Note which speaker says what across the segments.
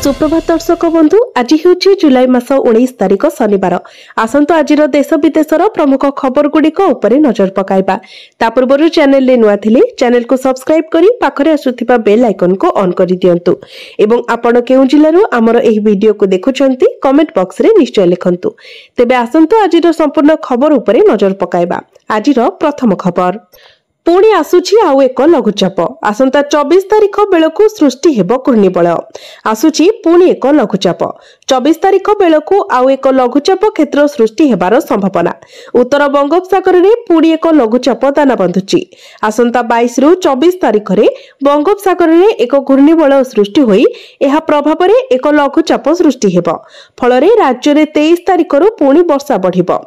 Speaker 1: सुप्रभात दर्शक बंधु आज हूँ जुलाई मास 19 तारिख शनिवार। आसंतु आज देश विदेशर प्रमुख खबर गुड़िक नजर पकाइबा। ता पूर्व चैनल ले नुआ थिले चैनल को सब्सक्राइब करी पाखरे आसुथिबा बेल आइकन को ऑन करि दियंतु एवं आपण केउ जिल्लारु हमर एही वीडियो को देखुचंती कमेंट बॉक्स रे निश्चय लिखंतु। तेबे आसंतु आज संपूर्ण खबर उपरे नजर पकाइबा। आज प्रथम खबर पुणी आसुछि आउ एक लघुचाप। आसंता 24 तारिख बेलकु सृष्टि हेबो घूर्णिबलय। आसुछि पुणी एक लघुचाप। 24 तारिख बेलकु आउ एक लघुचाप क्षेत्र सृष्टि हेबार संभावना। उत्तर बंगोपसागर रे पुणी एक लघुचाप दाना बांधुछि। आसंता 22 रु 24 तारिख रे बंगोपसागर रे एक घूर्णिबलय सृष्टि होई एहा प्रभाव रे एक लघुचाप सृष्टि हेबो। फल रे राज्य रे 23 तारिख रु पुणी वर्षा बढ़िबो।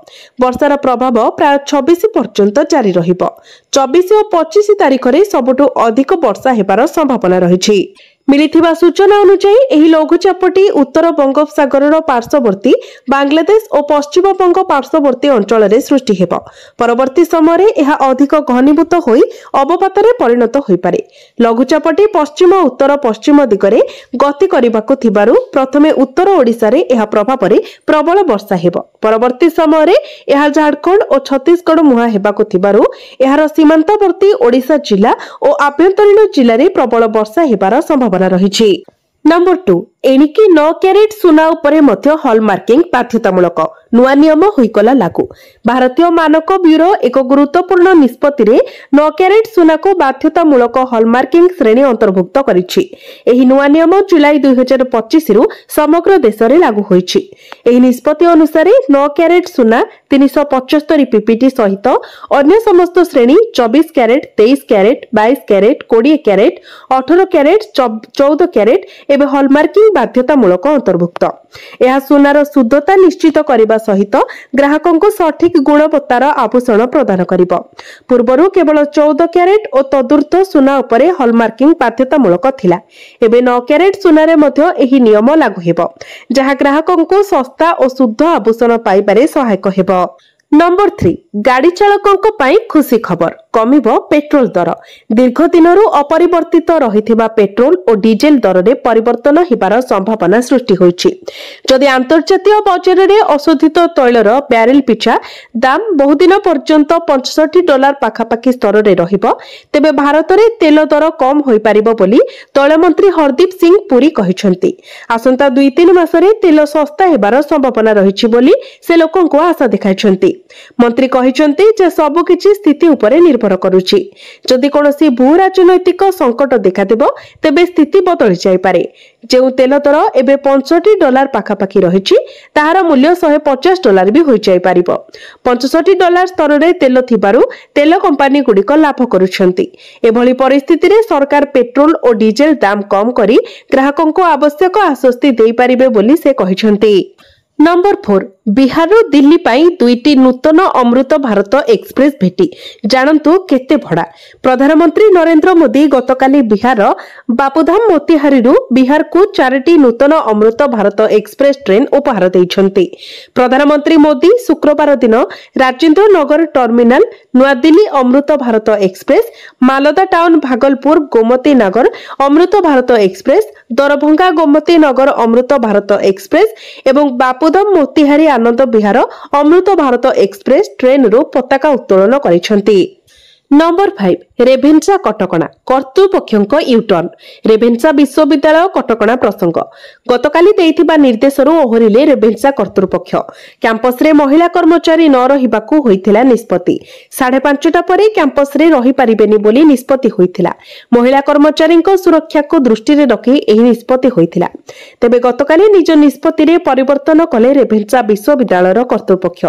Speaker 1: वर्षार प्रभाव प्राय 26 पर्यंत जारी रहिबो। 24 और 25 तारिख रे सबुठु अधिक वर्षा हेबार संभावना रहिछि। मिलिथिबा सूचना अनुसार एही लघुचापटी उत्तर बंगोपसागर पार्श्ववर्ती बांग्लादेश और पश्चिम बंग पार्श्ववर्ती अंचल रे सृष्टि हेबो। परवर्ती समय रे एहा अधिक घनीभूत होई अवपात रे परिणत होई पारे। लघुचापटी पश्चिम उत्तर पश्चिम दिगरे गति करिबाकु थिबारु प्रथमे उत्तर ओडिसा रे एहा प्रभाव रे प्रबल वर्षा हेबो। परवर्ती समय रे एहा झारखंड और छत्तीसगढ़ मुहा हेबाकु थिबारु एहार सीमांतवर्ती ओडिसा जिला और आभ्यंतरीण जिल्ला रे प्रबल वर्षा हेबार संभावना रहिछि। नंबर 2 एणिकी 9 कैरेट सुना उपरे मध्य हॉलमार्किंग बाध्यतामूलक नुआ नियम होइकला लागू। भारतीय मानक ब्यूरो एक गुरुत्वपूर्ण निष्पत्ति रे 9 कैरेट सुना को बाध्यतामूलक हॉलमार्किंग श्रेणी अंतर्भुक्त करिछि। एही नुआ नियम जुलाई 2025 रु समग्र देश रे लागू होइछि। एही निष्पत्ति अनुसार 9 कैरेट सुना 375 पीपीटी सहित अन्य समस्त श्रेणी 24 carat 23 carat 22 carat 20 carat 18 carat 14 carat एवं हॉलमार्किंग बाध्यतामूलक अंतर्भुक्त। यह सुनार शुद्धता निश्चित करने सहित ग्राहकों को सठिक गुणवत्तार आभूषण प्रदान करिबो। पूर्वरु केवल 14 कैरेट और तदूर्ध सुना उपरे हॉलमार्किंग बाध्यतामूलक थिला। एबे 9 कैरेट सुनारे मध्य एही नियम लागू हेबो, जहा ग्राहकों को सस्ता और शुद्ध आभूषण पाइबारे सहायक हेबो। नंबर 3 गाड़ी चालकों पाई खुशी खबर कमिबो पेट्रोल दर। दीर्घ दिनरु अपरिवर्तित रहिथिबा पेट्रोल और डीजेल दर रे परिवर्तन हिबार संभावना सृष्टि होइछि। जदि अंतर्जातीय बजार रे अशोधित तैलर बैरेल पिछा दाम बहुदिन पर्यंत $65 पाखापाखि स्तर रे रहिबो, तेबे भारत रे तेल दर कम होई परिबो बोली तैल मंत्री हरदीप सिंह पुरी कहिसंती। आसंता 2-3 मास रे तेल सस्ता हेबार संभावना रहिछि बोली से लोकन को आशा देखाइछंती। मंत्री कहिसंती जे सब किछि स्थिति उपरे निर्भर करुछि। जदि कोनोसी भू राजनैतिक संकट देखा देबो तेबे स्थिति बदली जाय पारे। जेउ तेल दर एबे $65 पाखापाखि रहिछि ताहार मूल्य $150 भी होई जाय पारिबो। $65 स्तर रे तेल थिबारु तेल कंपनी गुडिक लाभ करुछंती। एभली परिस्थिति रे सरकार पेट्रोल और डीजेल दाम कम करी ग्राहकों को आवश्यक आश्वस्ति देई पारिबे बोली से कहिसंती। नंबर 4 बिहार दिल्ली पाई 2टी नूतन अमृत भारत एक्सप्रेस भेटी जानतु केते भड़ा। प्रधानमंत्री नरेंद्र मोदी गतकाली बिहार बापुधाम मोतिहारी बिहार को 4टी नूतन अमृत भारत एक्सप्रेस ट्रेन उपहार देइछंती। प्रधानमंत्री मोदी शुक्रवार दिन राजेंद्र नगर टर्मिनाल नुआ Delhi Amrit Bharat express, Malda town Bhagalpur Gomti Nagar Amrit Bharat express, Darbhanga Gomti Nagar Amrit Bharat express एवं बापुधाम मोतिहारी आनंद विहार अमृत भारत एक्सप्रेस ट्रेन रो पताका उत्तोलन करिसंती। Number 5 रेभेन्सा कटकणा कर्तृपक्षों U turn. रेभेन्सा विश्वविद्यालय कटकणा प्रसंग गतकाली देइथिबा निर्देशरू ओहरिले रेभेन्सा कर्तृपक्ष कैंपस रे महिला कर्मचारी न रहिबाकू होइथिला निष्पत्ति। 5:30 परे कैंपस रे रहि परिबेनी बोली निष्पत्ति होइथिला। महिला कर्मचारी सुरक्षा को दृष्टि रे रखी एही निष्पत्ति होइथिला। तेबे गतकाली निज निष्पत्ति रे परिवर्तन कले रेभेन्सा विश्वविद्यालयर कर्तृपक्ष।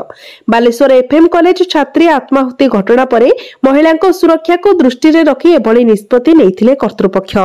Speaker 1: बालेश्वर एफएम कॉलेज छात्री आत्माहुति घटना परे महिला सुरक्षा को दृष्टि रे रखी एभली निष्पत्ति नेइथिले कर्तृपक्ष।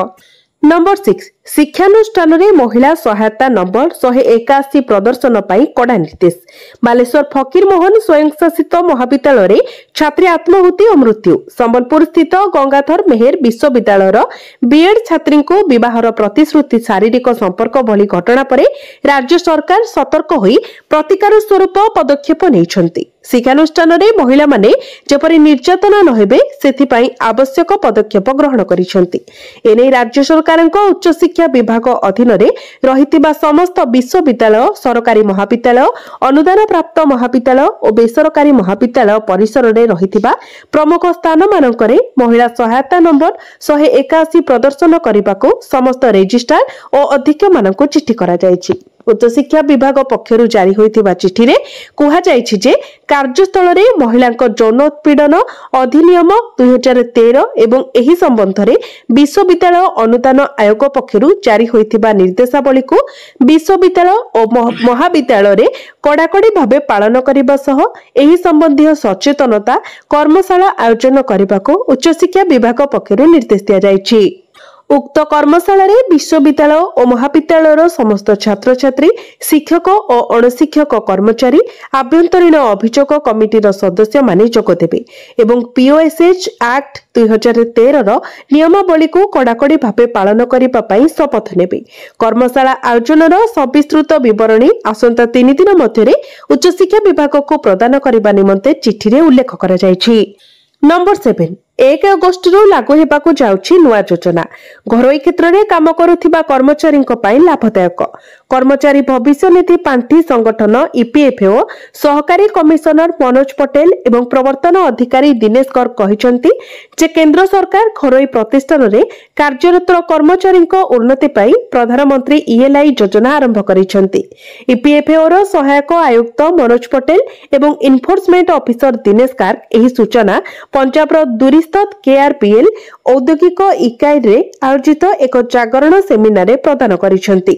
Speaker 1: नंबर 6 शिक्षानुष्ठान रे महिला सहायता नंबर 181 प्रदर्शन पाई कड़ा निर्देश। बालेश्वर फकीर मोहन स्वयं शासित महाविद्यालय रे छात्री आत्माहुति और मृत्यु। संबलपुर स्थित गंगाधर मेहर विश्वविद्यालय बीएड छात्री को विवाहर प्रतिश्रुति शारीरिक संपर्क भली घटना परे राज्य सरकार सतर्क होई प्रतिकार स्वरूप पदक्षेप नेइछंती। शिक्षानुष्ठान महिला माने जेपरि निर्यातना न हेबे सेथिपाई आवश्यक पदक्षेप ग्रहण करिसेंती। एने राज्य सरकारक उच्च शिक्षा विभाग अधीन रे रहितिबा समस्त विश्वविद्यालय, सरकारी महाविद्यालय, अनुदान प्राप्त महाविद्यालय और बेसरकारी महाविद्यालय परिसर रे रहितिबा प्रमुख स्थान मानकरे महिला सहायता नंबर 181 प्रदर्शन करने समस्त रेजिस्ट्रार और अध्यक्ष मानक चिठी करा जायछि। उच्च शिक्षा विभाग पक्षरु जारी होइतिबा चिठी रे कुहा जायछि जे कार्यस्थल रे महिलांक यौन उत्पीड़न अधिनियम 2013 एवं एही संबंध रे विश्वविद्यालय अनुदान आयोग पक्षरु जारी होइतिबा निर्देशावली को विश्वविद्यालय और महाविद्यालय रे कड़ाकड़ी भावे पालन करबा सह एही संबंधी सचेतनता कर्मशाला आयोजन करबाको उच्च शिक्षा विभाग पक्षरु निर्देश दिया जायछि। उक्त कर्मशाला रे विश्वविद्यालय और महाविद्यालय समस्त छात्र छात्री, शिक्षक और अणशिक्षक कर्मचारी, आभ्यंतरीण अभियोग कमिटी सदस्य माने जोग देबे एवं पीओएसएच एक्ट 2013 नियमावली को कड़ाकड़ी भावे पालन करिबा पई शपथ नेबे। कर्मशाला आयोजन सविस्तृत विवरणी आसंता 3 दिन मध्यरे उच्च शिक्षा विभाग को प्रदान करबा निमंते चिठी रे उल्लेख करा जायछि। नंबर 7 1 अगस्त लागू हेबाकु जाउछि नुआ योजना। घरोई क्षेत्र में काम करुथिबा कर्मचारी लाभदायक। कर्मचारी भविष्य निधि पांठी संगठन ईपीएफओ सहकारी कमिशनर मनोज पटेल एवं प्रवर्तन अधिकारी दिनेश कर कहिसंती जे केंद्र सरकार घरोई प्रतिष्ठान रे कार्यरत कर्मचारी उन्नति पाई प्रधानमंत्री ईएलआई योजना आरंभ करिसंती। ईपीएफओ रो सहायक आयुक्त मनोज पटेल एवं इन्फोर्समेंट ऑफिसर दिनेश कार एही सूचना पंजाब रो दूरी केआरपीएल औद्योगिक इकाई रे आयोजित एक जागरण सेमिनार प्रदान करिसंती।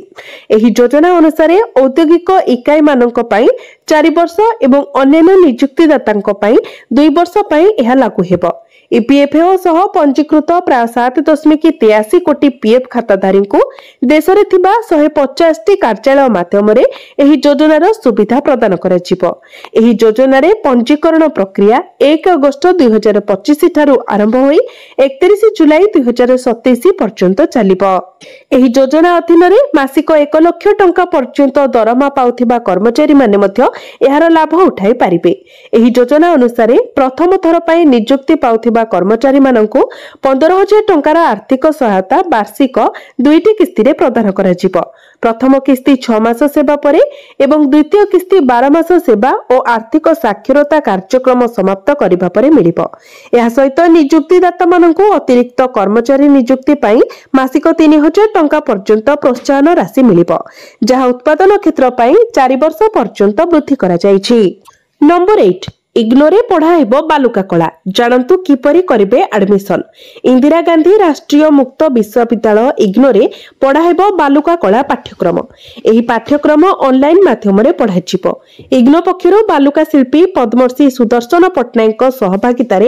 Speaker 1: एही योजना अनुसार औद्योगिक इकाई मानक पई 4 वर्ष एवं अन्य नियुक्तिदातांक पई 2 वर्ष पई एहा लागू हेबो। ईपीएफओ सह पंजीकृत प्राय 7.83 कोटी पीएफ खाताधारी को देश रे थिबा 150 टी कार्यालय माध्यम रे एही योजनार सुविधा प्रदान कराजिबो। एही योजना रे पंजीकरण प्रक्रिया 1 अगस्त 2025 ठारू आरंभ होई 31 जुलाई 2027 पर्यंत चलिबो। एही योजना अधीन रे मासिक 1 लाख टंका पर्यंत दरमा पाउथिबा कर्मचारी माने मध्य एहार लाभ उठाई पारिबे। एही योजना अनुसार प्रथम थर पई नियुक्ति पाउथिबा कर्मचारी माननको 15,000 टंकार आर्थिक सहायता वार्षिक 2टी किस्ती रे प्रदान कराजिबो। प्रथम किस्ती 6 मास सेवा परे एवं द्वितीय किस्ती 12 मास सेवा और आर्थिक साक्षरता कार्यक्रम समाप्त करिबा परे मिलिबो। एहा सहित नियुक्तिदाता माननको अतिरिक्त कर्मचारी नियुक्ति पई मासिक 3,000 टंका पर्यंत प्रोत्साहन राशि मिलिबो, जहा उत्पादन क्षेत्र पई 4 वर्ष पर्यंत वृद्धि करा जायछि। नंबर 8 इग्नोरे पढ़ा हेबो बालुका कला। जानंतु किपरि करिवे एडमिशन। इंदिरा गांधी राष्ट्रीय मुक्त विश्वविद्यालय इग्नोरे पढ़ा हेबो बालुका कला पाठ्यक्रम। एही पाठ्यक्रम ऑनलाइन माध्यम रे पढ़ाजिबो। इग्नो पक्षरु बालुका शिल्पी पद्मश्री सुदर्शन पटनायक सहभागितार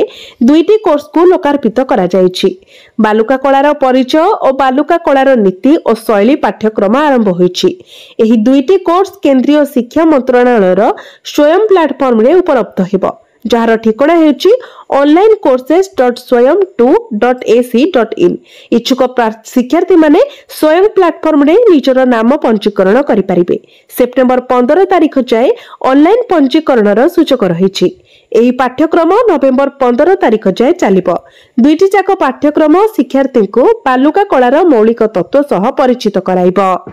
Speaker 1: 2टी कोर्स को लोकार्पित करा जायछि। बालुका कलार परिचय और बालुका कलार नीति और शैली पाठ्यक्रम आरंभ होईछि। एही 2टी कोर्स केंद्रीय शिक्षा मंत्रालयर स्वयं प्लेटफॉर्म रे उपलब्ध जार ठिकाना हेउची onlinecourses.swayam2.ac.in। इच्छुक शिक्षार्थी माने स्वयं प्लेटफॉर्म रे निजर नाम पंजीकरण करि परिबे। सेप्टेम्बर 15 तारिख जाए ऑनलाइन पंजीकरण सूचक रहिछि। एही पाठ्यक्रम नवेम्बर 15 तारिख जाए चलिबो। 2टी जाक पाठ्यक्रम शिक्षार्थी को बालुका कलार मौलिक तत्व सह परिचित कराइबो।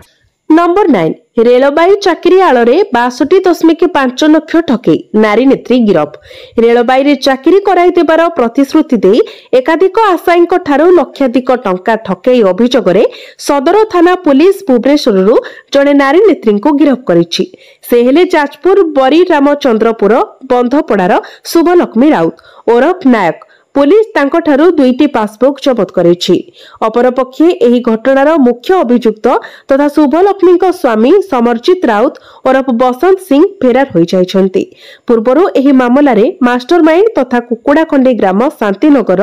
Speaker 1: नंबर 9 रेलबाई चाकरी आଳରେ 62.5 लाख ठके नारी नेत्री गिरफ। रेलबाई रे चाकरी कराई देबार प्रतिश्रुति दे एकाधिक आशायींक ठारू लक्षाधिक टंका ठकेई अभियोग रे सदर थाना पुलिस भुवनेश्वररू जणे नारी नेत्री को गिरफ करिछि। से हेले जाजपुर बरी रामचंद्रपुर बंधपड़ार शुभलक्ष्मी राउत ओरफ नायक। पुलिस तांको ठारू 2टी पासबुक जबत करिछि। अपरपक्षे एही घटनार मुख्य अभियुक्त तथा शुभलक्ष्मी स्वामी समरजित राउत ओरफ बसंत सिंह फेरार होई जाइछन्ति। पूर्वरु एही मामला रे मास्टरमाइंड तथा कुकुडाखंडी ग्राम शांतिनगर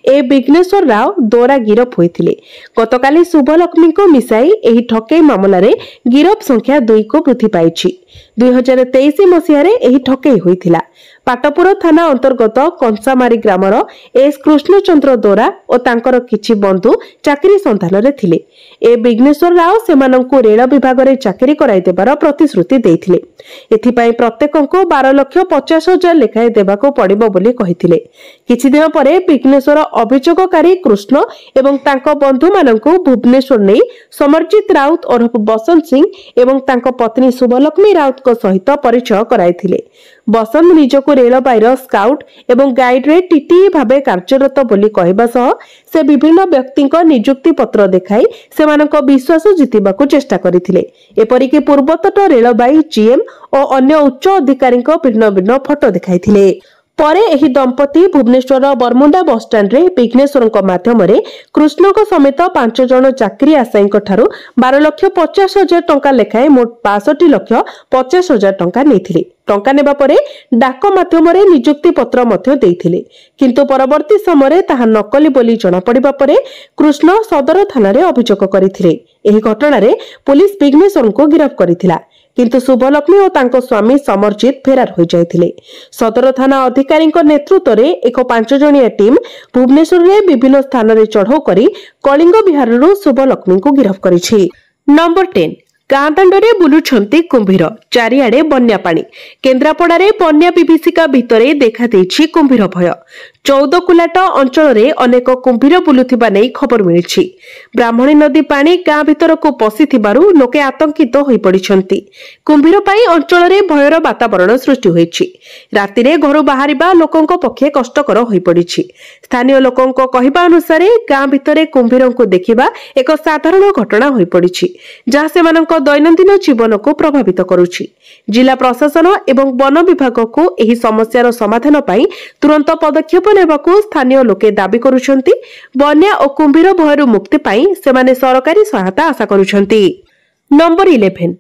Speaker 1: ए विघ्नेश्वर राव दोरा गिरफ होइथिले। गतकाली शुभलक्ष्मी को मिसाई एही ठकेई मामला रे गिरफ संख्या 2 को वृद्धि पाइछि। 2023 मसिहारे एही ठकेई होइथिला। पाटपुर थाना अंतर्गत कंसामारी ग्रामर एस कृष्णचंद्र दोरा और तांकर किछि बंधु चाकरी संधान रे थिले। ए विघ्नेश्वर राव सेमानंकु रेल विभाग रे चाकरी कराई देबार प्रतिश्रुति देथिले। एथिपाई प्रत्येकंको 12,50,000 लेखाए देबाको पड़िबो बोली कहिथिले। किछि दिन परे विघ्नेश्वर अभियोगकारी कृष्ण एवं तांको बंधु मानंकु भुवनेश्वर नै समरजित राउत और बसंत सिंह एवं तांको पत्नी शुभलक्ष्मी राउत को सहित परिचय कराइथिले। बसंत निजको रेलबाईर स्काउट एवं गाइड रे टीटी भाबे कार्यरत बोली कहबा सह से विभिन्न व्यक्तिଙ୍କ नियुक्ति पत्र देखाई सेमानଙ୍କ विश्वास जितिबाकू चेष्टा करिथिले। एपरि कि पूर्वतट रेलबाई जीएम और अन्य उच्च अधिकारीଙ୍କ भिन्न भिन्न फोटो देखाइथिले। परे एही दंपति भुवनेश्वर बरमुंडा बस स्टैंड रे विघ्नेश्वरଙ୍କ माध्यमरे कृष्णଙ୍କ समेत 5 जण चाकरी आशायीଙ୍କ ठारू 12,50,000 टंका लेखाए मोट 65,50,000 टंका नेथिले। टंका नेबा परे डाक माध्यमरे नियुक्ति पत्र मध्य देइथिले, किंतु परवर्ती समय ताहा नकली बोली जणा पड़िबा परे कृष्ण सदर थाना रे अभियोग करिथिले। एही घटना रे पुलिस विघ्नेश्वरଙ୍କୁ गिरफ्त करिथिला, किंतु शुभलक्ष्मी और तांको स्वामी समरजित फेरार हो जाइथिले। सदर थाना अधिकारी नेतृत्व रे एक 5 जणिया टीम भुवनेश्वर रे विभिन्न स्थान रे चढ़ाऊ करी कलिंग बिहार रु शुभलक्ष्मी को गिरफ्त करिछि। नंबर 10 गाँ दांडे बुलुछंती कुंभीर, चारिआडे बन्या पानी। केन्द्रापड़ारे बन्या विभीषिका भितरे देखा देछि कुंभीर भय। 14 कुलाट अंचल रे अनेक कुंभीर बुलुथिबा नै खबर मिलिछि। ब्राह्मणी नदी पानी गाँ भितर को पसिथिबारु लोके आतंकित होई पड़िछंती। कुंभीर पाई अंचल रे भयर वातावरण सृष्टि होईछि। राति रे घरु बाहरिबा लोकंक पक्षे कष्टकर होई पड़िछि। स्थानीय लोकंक कहिबा अनुसार गाँ भितरे कुंभीरंकु देखिबा एक साधारण घटना होई पड़िछि, जहा सेमानंक दैनंदिन जीवन को प्रभावित करुछि। जिला प्रशासन एवं वन विभाग को एही समस्यार समाधान पाई तुरंत पदक्षेप नेबाकू स्थानीय लोके दाबी करुछंती। बन्या और कुंभीर भयरु मुक्ति पाई सेमाने सरकारी सहायता आशा करुछंती। नंबर 11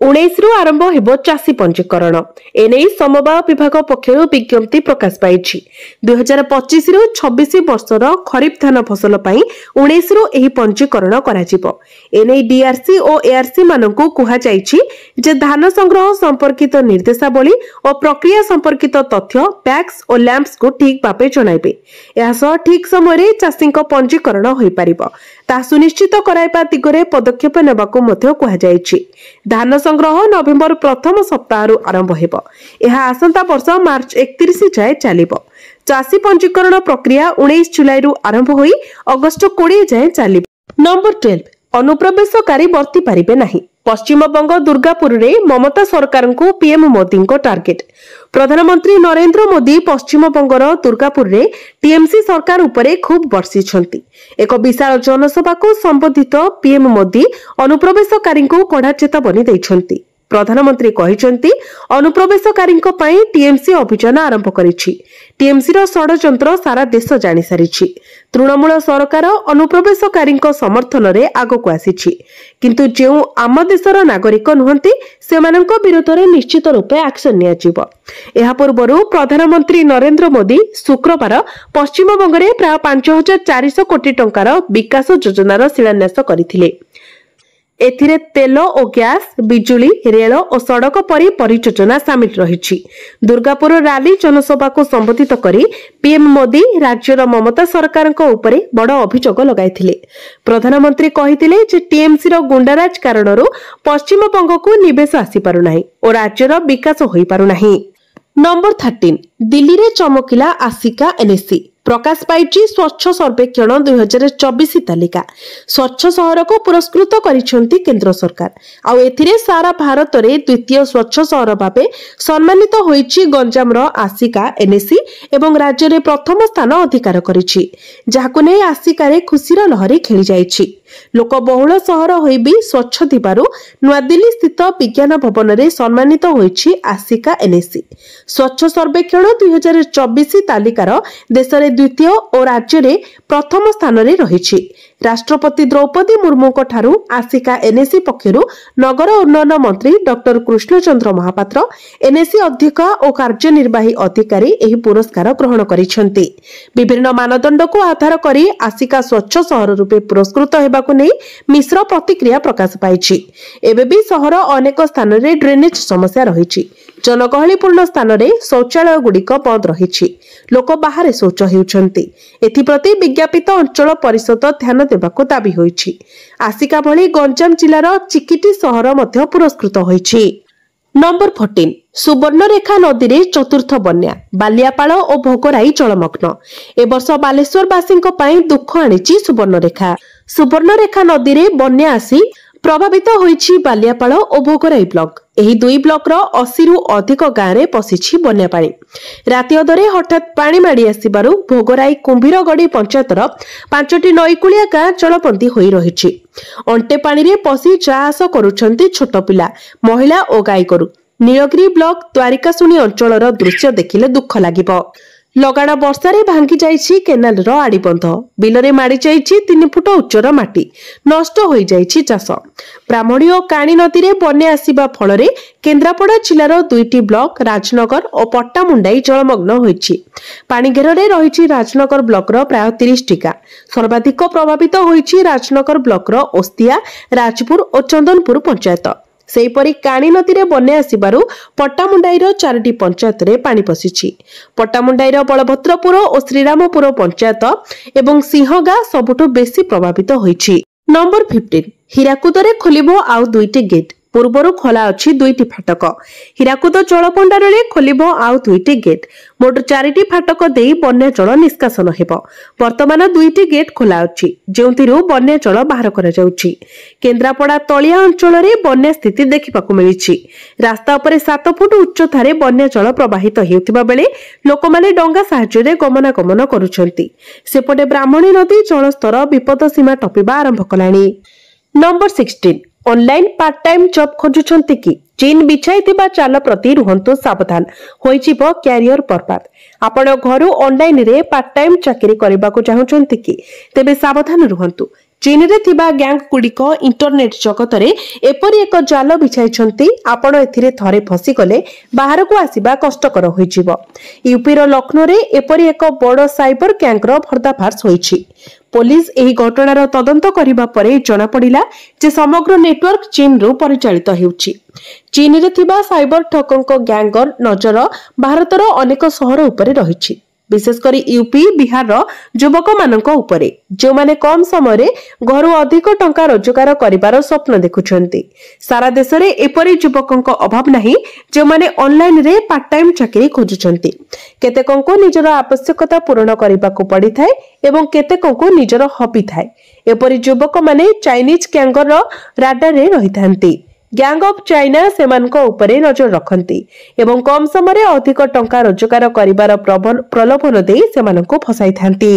Speaker 1: 19 रु आरंभ हेबो चासी पंजीकरण। एनै समवाय विभाग पक्षरु विज्ञप्ति प्रकाश पाइछि। 2025 रु 26 वर्षर खरीफ धान फसल पाई 19 रु एही पंजीकरण कराजिबो। एनै डीआरसी और एआरसी माननकु कुहा जाइछि जे धान संग्रह संपर्कित निर्देशावली और प्रक्रिया संपर्कित तथ्य पैक्स और लैंप्स को ठीक भाबे जणाइबे। एहासह ठीक समय रे चासीक पंजीकरण होई परिबो ता सुनिश्चित कराइबा दिगरे पदक्षेप नेबाकू मध्ये कुहा जाइछि। धान संग्रह नवेम्बर प्रथम सप्ताह आरंभ हेबो। एहा आसंता वर्ष मार्च 31 जाए चलिबो। चासी पंजीकरण प्रक्रिया 19 जुलाई रु आरंभ होई अगस्त 20 जाए चलिबो। नंबर 12 अनुप्रवेशकारी वर्ती पारिबे नाही। पश्चिम बंग दुर्गापुर रे ममता सरकार को पीएम मोदी को टार्गेट। प्रधानमंत्री नरेंद्र मोदी पश्चिम बंगर दुर्गापुर रे टीएमसी सरकार उपरे खूब बर्षिछंती। एक विशाल जनसभा को संबोधित पीएम मोदी अनुप्रवेशकारी को कड़ा चेतावनी दैछंती। प्रधानमंत्री कहिसंती अनुप्रवेशकारी टीएमसी अभियान आरंभ करिछि। टीएमसी रो षडयंत्र सारा देश जानि सारिछि। तृणमूल सरकार अनुप्रवेशकारी समर्थन रे आगको आसिछि, किंतु जेउ आम देशर नागरिक नुहंती सेमानक विरोध रे निश्चित रूपे एक्शन नियाजिबो। एहा पूर्वरु प्रधानमंत्री नरेंद्र मोदी शुक्रवार पश्चिम बंगरे प्राय 5400 कोटी टंकार विकास योजनार शिलान्यास करथिले। एथिरे तेल और गैस, बिजुली, रेल और सड़क परी परियोजना सामिल रहिछि। दुर्गापुर रैली जनसभा को संबोधित करी पीएम मोदी राज्यर ममता सरकार उपरे बड़ अभियोग लगाइथिले। प्रधानमंत्री कहिथिले जे टीएमसी रो गुंडाराज कारणरू पश्चिम बंग को निवेश आसी पारु नाही और राज्यर विकास होई पारु नाही। नंबर 13 दिल्ली रे चमकिला आसिका एनएससी। प्रकाश पाइछि स्वच्छ सर्वेक्षण 2024 तालिका। स्वच्छ शहर को पुरस्कृत करिसेंती केंद्र सरकार। आउ एथिरे सारा भारत रे द्वितीय स्वच्छ शहर भाबे सम्मानित होईछि गंजाम रो आसिका एनएससी एवं राज्य रे प्रथम स्थान अधिकार करिछि, जाहाको नै आसिका रे खुशीर लहरी खेली जाइछि। लोक बहुल सहर होई भी स्वच्छ थिबारु नुआ दिल्ली स्थित विज्ञान भवन रे सम्मानित होईछि आसिका एनएससी। स्वच्छ सर्वेक्षण 2024 तालिकार देश रे द्वितीय और राज्य रे प्रथम स्थान रे रहिछि। राष्ट्रपति द्रौपदी मुर्मू को ठारू आसिका एनएससी पक्षरु नगर उन्नयन मंत्री डॉक्टर कृष्णचंद्र महापात्र, एनएससी अध्यक्ष और कार्यनिर्वाही अधिकारी एही पुरस्कार ग्रहण करिसेंती। विभिन्न मानदंड को आधार करी आसिका स्वच्छ शहर रूपे पुरस्कृत हेबाकु नै मिश्र प्रतिक्रिया प्रकाश पाइछि। एबे भी शहर अनेक स्थान रे ड्रेनेज समस्या रहिछि, जनगहलीपूर्ण स्थान में शौचालय गुड़िक बंद रही लोक बाहर शौच होउछंती एथिप्रति विज्ञापित अंचल परिषद ध्यान देबाको दाबी होईछि। आसिका भली गंजाम जिलार चिकिटी सहर मध्य पुरस्कृत होईछि। नंबर 14 सुवर्णरेखा नदी रे चतुर्थ बन्या बालियापाल और भोगराई जलमग्न। ए वर्ष बालेश्वरवासी दुख आनिछि सुवर्णरेखा। सुवर्णरेखा नदी रे बन्या आसी प्रभावित होईछि बालियापाल और भोगराई ब्लॉक। एही दुई ब्लॉक रो 80 रु अधिक गाँव में पशिछि बन्या पानी। राति अधरे हठात पानी माड़ी आसिबारु भोगराई कुंभीरगड़ी पंचायतर 5टी नईकुलिया गाँ जलबंदी होई रहिछि। अंटे पानी रे पसी चाष करुछंती छोट पिला महिला और गाई गोरु। नीलगिरी ब्लॉक द्वारिकाशुनी अंचलर दृश्य देखिले दुख लागिबो। लगाण वर्षा रे भांगी जाइछि केनाल रो आड़ीबंध। बिलरे माड़ी जाइछि 3 फुट उच्चर माटी। नष्ट होई जाइछि चाष। ब्राह्मणी और काणी नदी रे बन्या आसीबा फଳରେ केन्द्रापड़ा जिलार 2टी ब्लॉक राजनगर और पट्टामुंडाई जलमग्न होइछि। पानी घेରରେ रहिछि राजनगर ब्लॉक रो प्राय 30 टी गाँ। सर्वाधिक प्रभावित होइछि राजनगर ब्लॉक रो ओस्तिया, राजपुर और चंदनपुर पंचायत। सेहीपरि काणी नदी रे बन्या आसिबारु पट्टामुंडाईर 4टी पंचायत रे पानी पसिछि। पट्टामुंडाईर बलभद्रपुर और श्रीरामपुर पंचायत एवं सिंहगा सबुठु बेसी प्रभावित होइछि। नंबर 15 हीराकुद रे खोलिबो आउ 2टी गेट। पूर्वरु खोला अछि 2टी फाटक। हीराकुद जलभंडार रे खोलिबो आउ 2टी गेट। मोट 4टी फाटक देई बन्या जल निष्कासन हेबो। वर्तमान 2टी गेट खोला अछि जेउतिरु बन्या जल बाहर करा जाउछि। केन्द्रापड़ा तलिया अंचल रे बन्या स्थिति देखिबाकू मिलिछि। रास्ता उपरे 7 फुट उच्चतारे बन्या जल प्रवाहित हेउतिबा बेले लोकमाने डंगा साहाय्य रे गमनागमन करूछंती। सेपटे ब्राह्मणी नदी जलस्तर विपद सीमा टपिबा आरंभ कलानी। Number 16 online part time job खोजुछंती कि चीन बिछाइथिबा चाल प्रति रुहंतु सावधान होइजिबो कैरियर बर्बाद। आपण घर ऑनलाइन रे पार्ट टाइम चाकरी करबाको चाहुछंती कि तेबे सावधान रुहंतु। चीन रे थिबा गैंग गुड़िक इंटरनेट जगत रे एपरि एक जाल बिछाइछंती आपण एथिरे थरे फसी गले बाहर को आसीबा कष्टकर होइजिबो। यूपी रो लखनऊ रे एपरि एक बड़ साइबर गैंग रो पर्दाफाश होइछि। पुलिस एही घटनार तदंत करिबा परे जणा पड़िला जे समग्र नेटवर्क चीन रो परिचालित हेउछि। चीन रे थिबा साइबर ठकंक गैंगर नजर भारतर अनेक सहर उपरे रहिछि। विशेषकर यूपी बिहार युवक मानक उपरे जो माने कम समय रे घर अधिक टंका रोजगार करिवार स्वप्न देखुछंती। सारा देश रे एपरि युवकक अभाव नाही जो माने ऑनलाइन रे पार्ट टाइम चाकरी खोजुछंती। केतेकंको निजर आवश्यकता पूर्ण करिबाकू पड़ी थाए एवं केतेकंको निजर हॉबी थाए। एपरि युवक माने चाइनीज गैंगर राडार रे रहिथांती। गैंग ऑफ चाइना सेमानको उपरे नजर रखंती एवं कम समय अधिक टंका रोजगार करिवार प्रलोभन देई सेमानको फसाई थांती।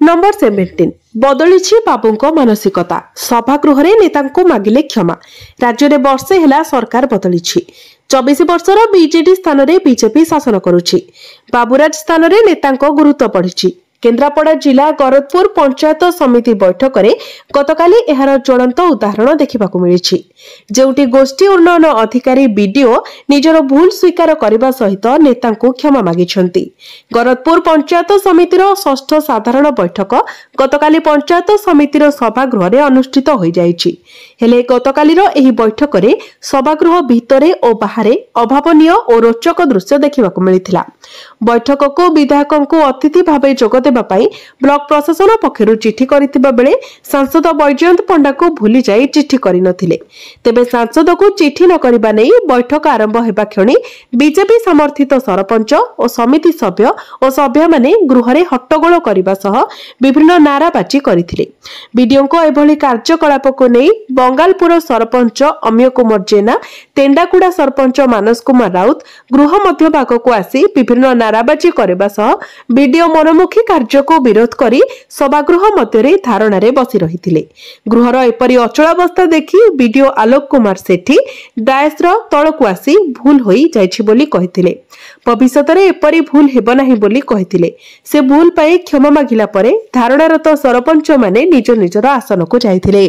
Speaker 1: नंबर 17 बदलिछि बाबूंको मानसिकता। सभागृह रे नेतांको मागिले क्षमा। राज्य रे वर्षे हेला सरकार बदलिछि। 24 वर्षर बीजेडी स्थान रे बीजेपी शासन करुछि। बाबूराज स्थान रे नेतांको गुरुत्व बढ़िछि। केन्द्रापड़ा जिला गरदपुर पंचायत समिति बैठक में गतकाली एहार ज्वलंत उदाहरण देखिबाकू मिलिछि। जेउटी गोष्ठी उन्नयन अधिकारी बीडीओ निजर भूल स्वीकार करने सहित नेतांको क्षमा मागिछंती। गरदपुर पंचायत समितिर षष्ठ साधारण बैठक गतकाली पंचायत समितिर सभागृह रे अनुष्ठित होई जाइछि। हेले गतकालीर एही बैठक रे सभागृह भितरे और बाहरे अभावनीय और रोचक दृश्य देखिबाकू मिलिथिला। बैठक को विधायकों अतिथि भावे जोग देबा पई ब्लॉक प्रशासन पक्षरु चिठी करिथिबा बेले सांसद बैजयंत पंडा को भूली जाई चिठी करि नथिले। तेबे सांसद को चिठी न करिबा नै बैठक आरंभ हेबा क्षणी बीजेपी समर्थित सरपंच और समिति सभ्य और सभ्य माने गृह रे हट्टगोल करिबा सह विभिन्न नाराबाजी करिथिले। वीडियो को एभली कार्यकलाप को नै बंगालपुर सरपंच अमिय कुमार जेना, तेंडाकुड़ा सरपंच मानस कुमार राउत गृह मध्य भाग को आसी विभिन्न नाराबाजी करबा सह वीडियो मनमुखी कार्य को विरोध करी सभागृह मध्य धारणा रे बसी रहिथिले। गृहर एपरि अचलावस्था देखि वीडियो आलोक कुमार सेठी डायसर तळकु आसी भूल होई जाइछि बोली कहिथिले। भविष्यत रे एपरि भूल हेबो नाही बोली कहिथिले। से भूल पाई क्षमा मागिला परे धारणारत सरपंच माने निज निजर आसन को जाइथिले।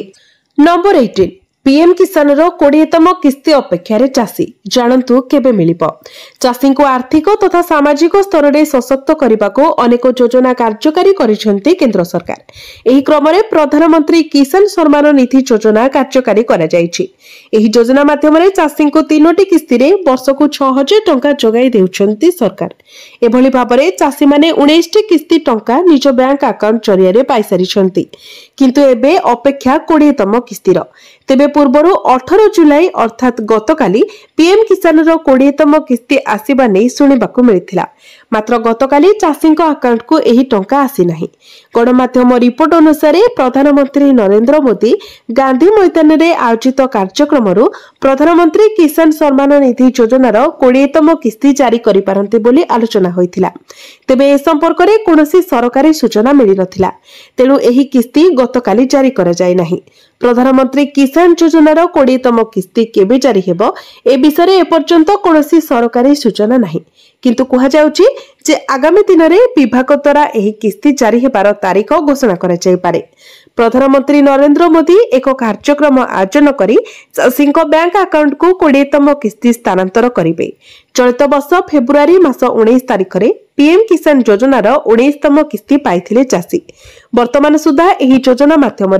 Speaker 1: नंबर 18 पीएम किसान रो 20तम किस्ती अपेक्षा चाषी जानतु केबे मिलिबो। चाषी को आर्थिक तथा सामाजिक स्तर में सशक्त करने को अनेक योजना कार्यकारी करिसेंती केंद्र सरकार। एही क्रम में प्रधानमंत्री किसान सम्मान निधि योजना कार्यकारी करा जायछि। एही योजना माध्यम चाषी को 3टी किस्ती रे वर्ष को 6000 टंका जोगाई देउछंती सरकार। एभली भाबरे चाषी माने 19टी किस्ती टंका निज बैंक अकाउंट जरिया रे पाई सारिछंती, किंतु एबे अपेक्षा 20तम किस्तीर। तेबे पूर्वरु 18 जुलाई अर्थात गतकाली पीएम किसान रो 20तम किस्ती आसीबा नै सुनिबाकू मिलिथिला। मात्र गतकाली चाषी अकाउंट को एही टंका आसी नाही। गणमाध्यम रिपोर्ट अनुसार प्रधानमंत्री नरेंद्र मोदी गांधी मैदान रे आयोजित कार्यक्रम प्रधानमंत्री किसान सम्मान निधि योजनार 20तम किस्ती जारी करि पारंते बोली आलोचना होइथिला। तेबे ए संपर्क रे कोनोसी सरकारी सूचना मिली नथिला, तेणु एही किस्ती गतकाली जारी करा जाय नाही। प्रधानमंत्री किसान योजनार 20तम किस्ती केबे जारी हेबो ए विषय एपर्यंत कोनोसी सरकारी सूचना नाही, किंतु कहा जाउची जे आगामी दिन में विभाग द्वारा एही किस्ती जारी हेबार तारीख घोषणा करा जाय पारे। प्रधानमंत्री नरेंद्र मोदी एक कार्यक्रम आयोजन करी चाषी बैंक अकाउंट को 20तम किस्ती स्थानांतर करिवे। चलित वर्ष फेब्रुआरी मास 19 तारिख रे पीएम किसान योजनार 19तम किस्ती पाइथिले चाषी। वर्तमान सुधा एही योजना माध्यम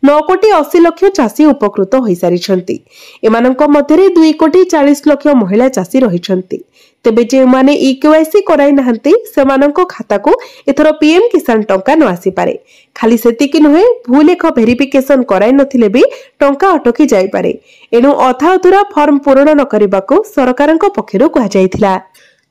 Speaker 1: 9 कोटी 80 लाख चाषी उपकृत होई सारिछंती। एमानंक मध्यरे 2 कोटी 40 लाख महिला चाषी रहिछंती। तेबे जे माने इकेवाईसी कराई नाहंती सेमानंक खाता को एथरो पीएम किसान टंका न आसी पारे। खाली सेतिकी नहे, भूल लेख वेरिफिकेशन कराई नथिले भी टंका अटकी जाई पारे। एनु अथा अधुरा फॉर्म पूर्ण न करिबाको सरकारक पक्षरु कहा जायथिला।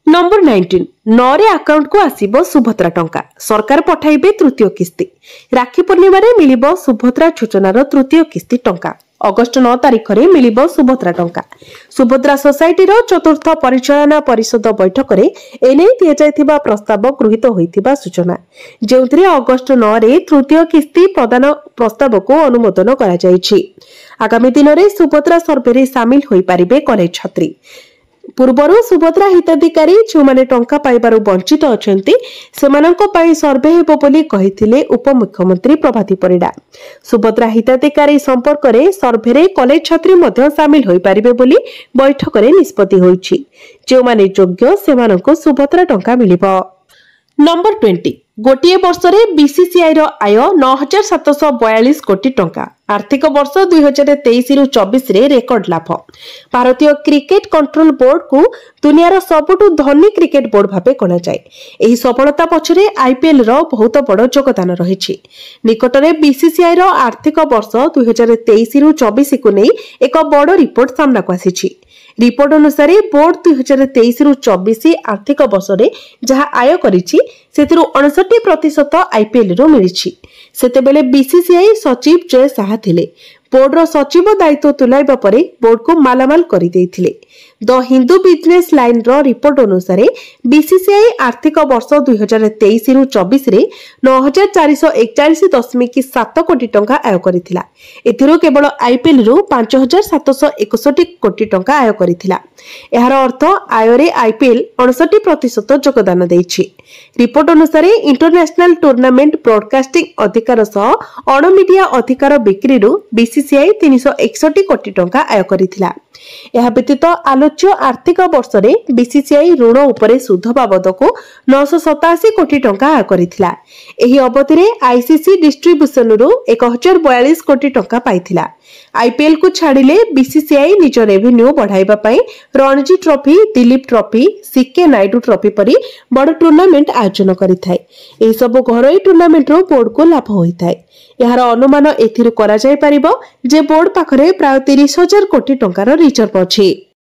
Speaker 1: नंबर 19 नरे अकाउंट को आसीबो सुभद्रा टंका, सरकार पठाइबे तृतीय किस्ती। राखी पूर्णिमा रे मिलिबो सुभद्रा योजनार तृतीय किस्ती टंका। अगस्त 9 तारिख रे मिलिबो सुभद्रा टंका। सुभद्रा सोसाइटी रो चतुर्थ परिचालना परिषद बैठक रे एने दिया जायथिबा प्रस्ताव गृहीत होइथिबा सूचना, जेउथिरे अगस्त 9 रे तृतीय किस्ती प्रदान प्रस्ताव को अनुमोदन करा जायछि। आगामी दिन रे सुभद्रा सर्वे रे शामिल होई परिबे कॉलेज छात्री। पूर्वरु सुभद्रा हिताधिकारी जो माने टंका पाइबारु वंचित अछंती सेमानंको पाई सर्वे हेबो बोली कहिथिले उपमुख्यमंत्री प्रभाती परिडा। सुभद्रा हिताधिकारी संपर्क रे सर्वे रे कॉलेज छात्री मध्य शामिल होई परिबे बोली बैठक रे निष्पत्ति होईछि। जो माने योग्य सेमानंको सुभद्रा टंका मिलिबो। नंबर 20 गोटिए वर्ष रे बीसीसीआई रो आय 9742 कोटी टंका। आर्थिक वर्ष 2023 रु 24 रे रेकर्ड लाभ। भारतीय क्रिकेट कंट्रोल बोर्ड को दुनियार सबुठु धनी क्रिकेट बोर्ड भाबे गणा जाय। एही सफलता पछरे आईपीएल रो बहुत बड़ योगदान रहिछि। निकटरे बीसीसीआई रो आर्थिक वर्ष 2023 रु 24 को नै एक बड़ रिपोर्ट सामना को आसीछि। रिपोर्ट अनुसार बोर्ड 2023 रु 24 आर्थिक वर्ष रे जहा आय करिछि सेतिरु 59% आईपीएल रो मिलिछि। सेतेबेले बीसीसीआई सचिव जय साहा थिले। बोर्ड रो सचिव दायित्व तुलाइबा परे बोर्ड को मालामाल करि देइथिले। द हिंदू बिजनेस लाइन रो रिपोर्ट अनुसार बीसीसीआई आर्थिक वर्ष 2023 रु 24 रे 9441.7 कोटी टंका आय करिथिला। एथिरो केवल आईपीएल रु 5761 कोटी टंका आय करिथिला। एहार अर्थ आय रे आईपीएल 59% योगदान देइछि। रिपोर्ट अनुसार इंटरनेशनल टूर्नामेंट ब्रॉडकास्टिंग अधिकार सह अण मीडिया अधिकार बिक्री रु बीसीसीआई 361 कोटी टंका आय करिथिला। यह व्यतीत आलोच्य आर्थिक वर्ष रे बीसीसीआई ऋण उपरे सुध बाबद को 987 कोटी टंका आय करिथिला। एही अवधि रे आईसीसी डिस्ट्रीब्यूशन रु 1042 कोटी टंका पाइथिला। आईपीएल को छाड़िले बीसीसीआई निज रेवेन्यू बढ़ाइबा पई Ranji trophy, Dilip trophy, CK Naidu trophy परी बड़ टूर्नामेंट आयोजन करिथाय। एही सब घरोई टूर्नामेंट रो बोर्ड को लाभ होइथाय। यार अनुमान एथिरु करा जाय परिबो जे बोर्ड पाखरे प्राय 30,000 कोटी टंकार रिजर्व अछि।